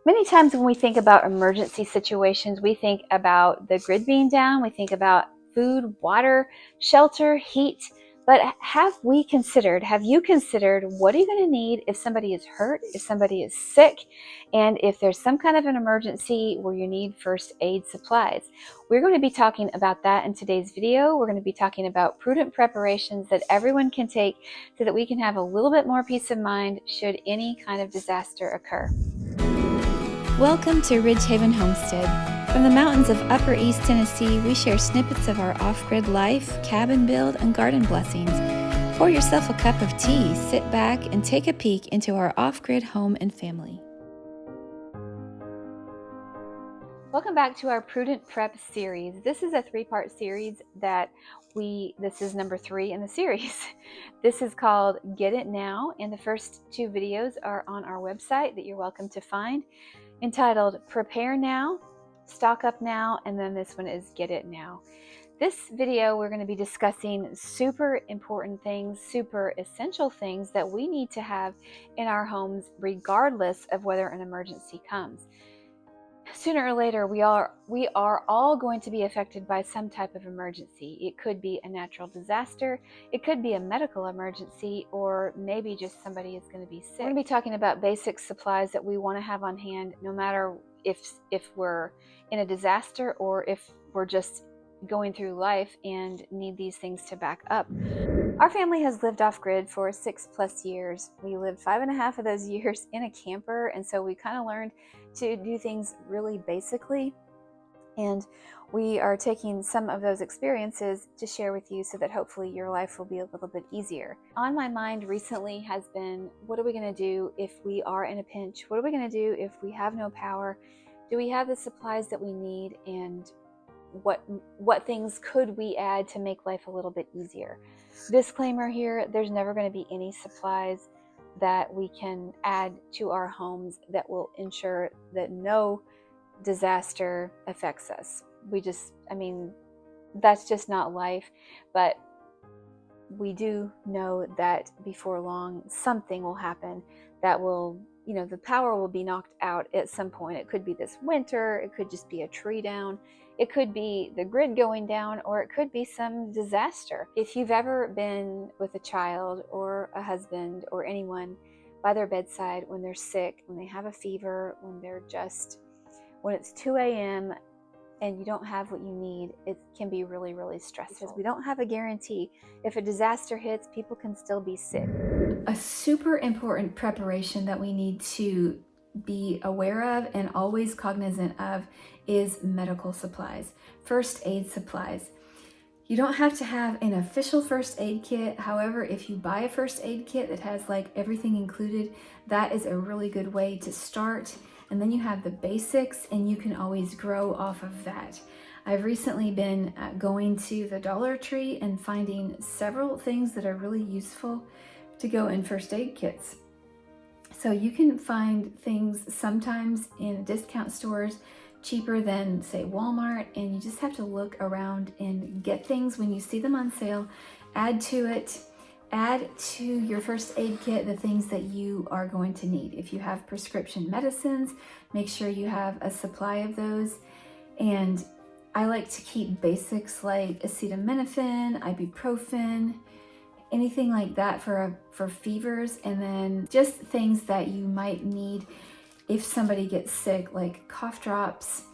Many times when we think about emergency situations, we think about the grid being down, we think about food, water, shelter, heat. But have you considered what are you going to need if somebody is hurt, if somebody is sick, and if there's some kind of an emergency where you need first aid supplies? We're going to be talking about that in today's video. We're going to be talking about prudent preparations that everyone can take so that we can have a little bit more peace of mind should any kind of disaster occur. Welcome to Ridgehaven Homestead. From the mountains of Upper East Tennessee, we share snippets of our off-grid life, cabin build, and garden blessings. Pour yourself a cup of tea, sit back, and take a peek into our off-grid home and family. Welcome back to our Prudent Prep series. This is a three-part series this is number 3 in the series. This is called Get It Now, and the first 2 videos are on our website that you're welcome to find, entitled Prepare Now, Stock Up Now, and then this one is Get It Now. This video we're going to be discussing super important things, super essential things that we need to have in our homes regardless of whether an emergency comes. Sooner or later, we are all going to be affected by some type of emergency. It could be a natural disaster, it could be a medical emergency, or maybe just somebody is going to be sick. We're going to be talking about basic supplies that we want to have on hand, no matter if we're in a disaster or if we're just going through life and need these things to back up. Our family has lived off-grid for 6+ years. We lived 5.5 of those years in a camper, and so we kind of learned to do things really basically. And we are taking some of those experiences to share with you so that hopefully your life will be a little bit easier. On my mind recently has been, what are we going to do if we are in a pinch? What are we going to do if we have no power? Do we have the supplies that we need? And what things could we add to make life a little bit easier? Disclaimer here, there's never going to be any supplies that we can add to our homes that will ensure that no disaster affects us. That's just not life, but we do know that before long something will happen that will, the power will be knocked out at some point. It could be this winter, it could just be a tree down, it could be the grid going down, or it could be some disaster. If you've ever been with a child or a husband or anyone by their bedside when they're sick, when they have a fever, when it's 2 a.m. and you don't have what you need, it can be really, really stressful. Because we don't have a guarantee. If a disaster hits, people can still be sick. A super important preparation that we need to be aware of and always cognizant of is medical supplies, first aid supplies. You don't have to have an official first aid kit. However, if you buy a first aid kit that has like everything included, that is a really good way to start. And then you have the basics and you can always grow off of that. I've recently been going to the Dollar Tree and finding several things that are really useful to go in first aid kits. So you can find things sometimes in discount stores cheaper than, say, Walmart, and you just have to look around and get things when you see them on sale. Add to your first aid kit the things that you are going to need. If you have prescription medicines, make sure you have a supply of those. And I like to keep basics like acetaminophen, ibuprofen, anything like that for fevers, and then just things that you might need if somebody gets sick, like cough drops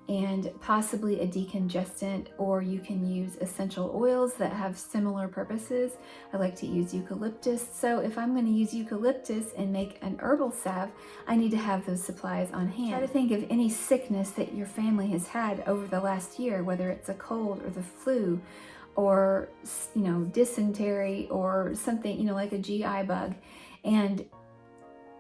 and possibly a decongestant, or you can use essential oils that have similar purposes. I like to use eucalyptus, so if I'm going to use eucalyptus and make an herbal salve, I need to have those supplies on hand. Try to think of any sickness that your family has had over the last year, whether it's a cold or the flu, or dysentery or something, like a GI bug, and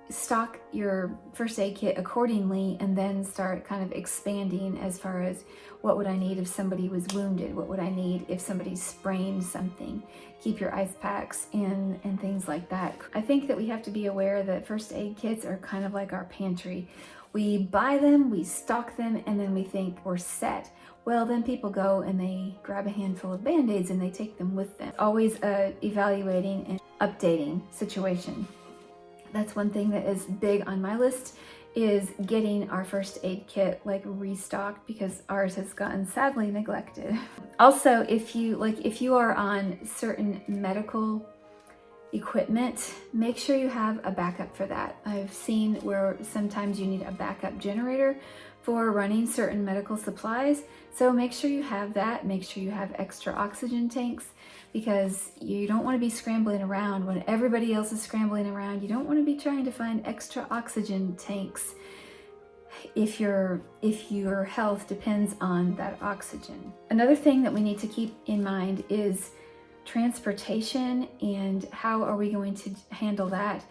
stock your first aid kit accordingly, and then start kind of expanding as far as what would I need if somebody was wounded, what would I need if somebody sprained something. Keep your ice packs and things like that. I think that we have to be aware that first aid kits are kind of like our pantry. We buy them, we stock them, and then we think we're set. Well, then people go and they grab a handful of Band-Aids and they take them with them. Always evaluating and updating situation. That's one thing that is big on my list, is getting our first aid kit like restocked, because ours has gotten sadly neglected. Also, if you are on certain medical equipment, make sure you have a backup for that. I've seen where sometimes you need a backup generator for running certain medical supplies. So make sure you have that. Make sure you have extra oxygen tanks, because you don't want to be scrambling around when everybody else is scrambling around. You don't want to be trying to find extra oxygen tanks if your health depends on that oxygen. Another thing that we need to keep in mind is transportation and how are we going to handle that.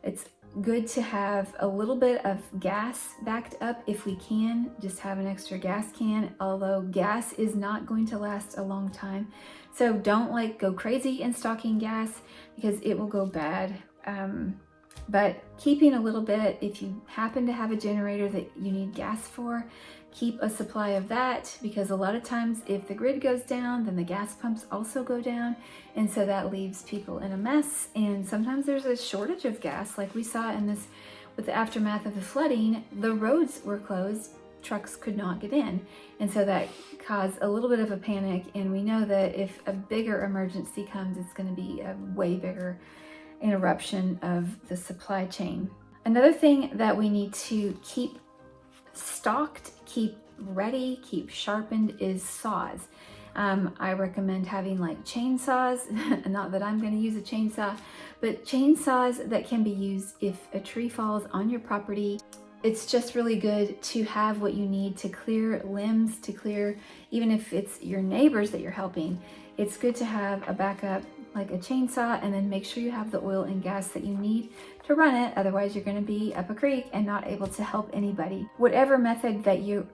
It's good to have a little bit of gas backed up if we can. Just have an extra gas can, although gas is not going to last a long time. So don't like go crazy in stocking gas, because it will go bad. But keeping a little bit, if you happen to have a generator that you need gas for, keep a supply of that, because a lot of times if the grid goes down, then the gas pumps also go down, and so that leaves people in a mess. And sometimes there's a shortage of gas, like we saw in this with the aftermath of the flooding. The roads were closed, trucks could not get in, and so that caused a little bit of a panic. And we know that if a bigger emergency comes, it's going to be a way bigger interruption of the supply chain. Another thing that we need to keep stocked, keep ready, keep sharpened is saws. I recommend having like chainsaws, not that I'm going to use a chainsaw, but chainsaws that can be used if a tree falls on your property. It's just really good to have what you need to clear limbs, to clear, even if it's your neighbors that you're helping, it's good to have a backup like a chainsaw, and then make sure you have the oil and gas that you need to run it. Otherwise you're going to be up a creek and not able to help anybody. Whatever method that you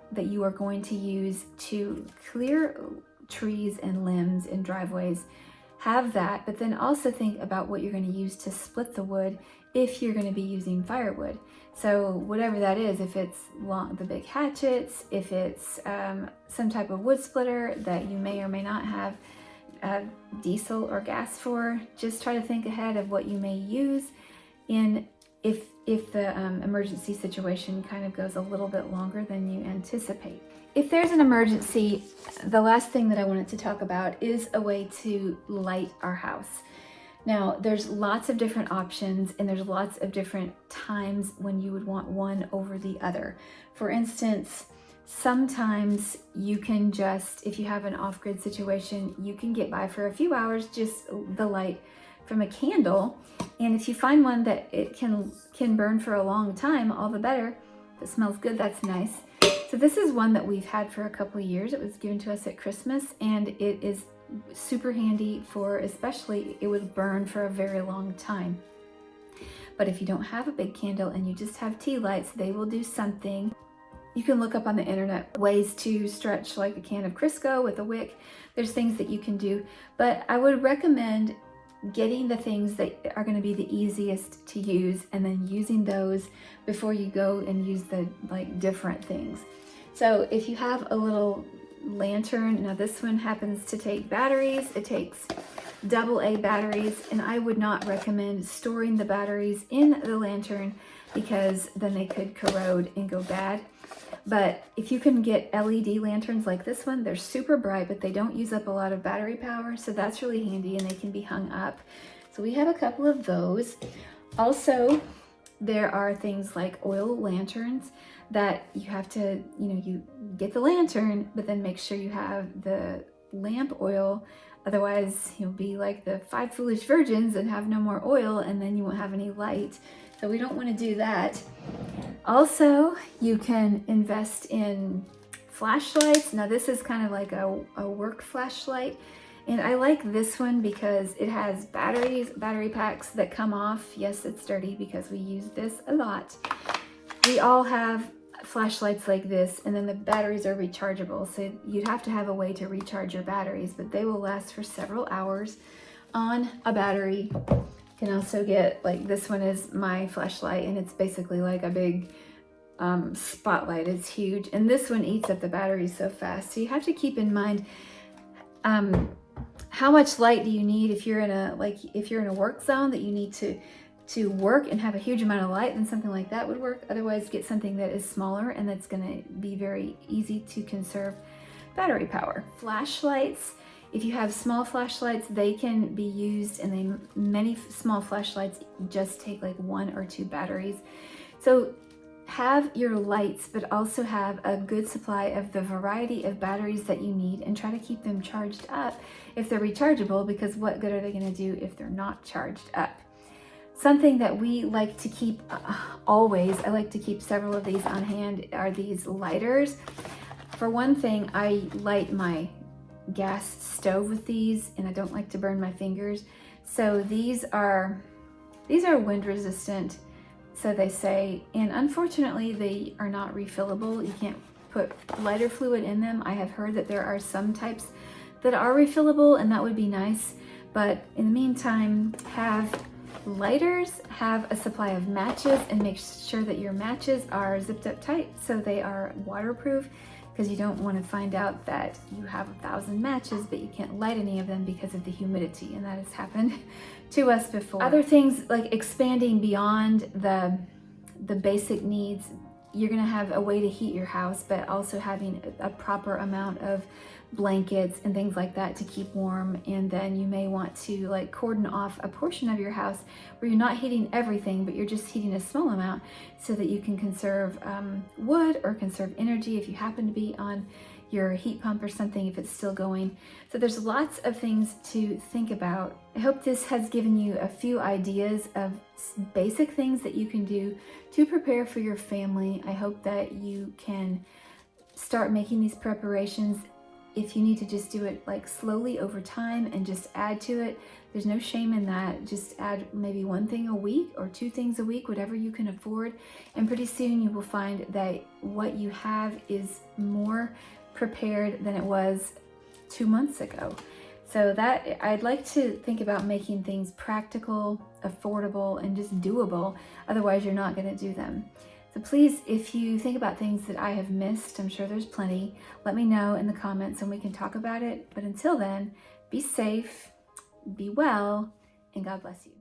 are going to use to clear trees and limbs and driveways, have that, but then also think about what you're going to use to split the wood if you're going to be using firewood. So whatever that is, if it's the big hatchets, if it's some type of wood splitter that you may or may not have diesel or gas for, just try to think ahead of what you may use in if the emergency situation kind of goes a little bit longer than you anticipate. If there's an emergency, the last thing that I wanted to talk about is a way to light our house. Now, there's lots of different options, and there's lots of different times when you would want one over the other. For instance, sometimes you can just, if you have an off-grid situation, you can get by for a few hours just the light from a candle. And if you find one that it can burn for a long time, all the better. If it smells good, that's nice. So this is one that we've had for a couple of years. It was given to us at Christmas, and it is super handy for, especially, it would burn for a very long time. But if you don't have a big candle and you just have tea lights, they will do something. You can look up on the internet ways to stretch like a can of Crisco with a wick. There's things that you can do, but I would recommend getting the things that are going to be the easiest to use and then using those before you go and use the like different things. So if you have a little lantern, now this one happens to take batteries. It takes AA batteries, and I would not recommend storing the batteries in the lantern because then they could corrode and go bad. But if you can get LED lanterns like this one, they're super bright, but they don't use up a lot of battery power, so that's really handy, and they can be hung up. So we have a couple of those. Also, there are things like oil lanterns that you have to, you get the lantern, but then make sure you have the lamp oil. Otherwise, you'll be like the 5 foolish virgins and have no more oil, and then you won't have any light. So we don't want to do that. Also, you can invest in flashlights. Now this is kind of like a work flashlight. And I like this one because it has battery packs that come off. Yes, it's dirty because we use this a lot. We all have flashlights like this, and then the batteries are rechargeable. So you'd have to have a way to recharge your batteries, but they will last for several hours on a battery. You can also get, like, this one is my flashlight, and it's basically like a big spotlight. It's huge, and this one eats up the battery so fast. So you have to keep in mind how much light do you need if you're in a work zone that you need to to work and have a huge amount of light, then something like that would work. Otherwise, get something that is smaller and that's going to be very easy to conserve battery power. Flashlights, if you have small flashlights, they can be used, and many small flashlights just take like 1 or 2 batteries. So have your lights, but also have a good supply of the variety of batteries that you need, and try to keep them charged up if they're rechargeable, because what good are they going to do if they're not charged up? Something that we like to keep always, I like to keep several of these on hand, are these lighters. For one thing, I light my gas stove with these, and I don't like to burn my fingers. So these are wind resistant, so they say, and unfortunately they are not refillable. You can't put lighter fluid in them. I have heard that there are some types that are refillable, and that would be nice. But in the meantime, have lighters, have a supply of matches, and make sure that your matches are zipped up tight so they are waterproof, because you don't want to find out that you have 1,000 matches but you can't light any of them because of the humidity, and that has happened to us before. Other things like expanding beyond the basic needs, you're going to have a way to heat your house, but also having a proper amount of blankets and things like that to keep warm. And then you may want to like cordon off a portion of your house where you're not heating everything, but you're just heating a small amount, so that you can conserve wood or conserve energy if you happen to be on your heat pump or something, if it's still going. So there's lots of things to think about. I hope this has given you a few ideas of basic things that you can do to prepare for your family. I hope that you can start making these preparations. If you need to just do it like slowly over time and just add to it, there's no shame in that. Just add maybe 1 thing a week or 2 things a week, whatever you can afford. And pretty soon you will find that what you have is more prepared than it was 2 months ago. So that, I'd like to think about making things practical, affordable, and just doable. Otherwise, you're not going to do them. So please, if you think about things that I have missed, I'm sure there's plenty, let me know in the comments and we can talk about it. But until then, be safe, be well, and God bless you.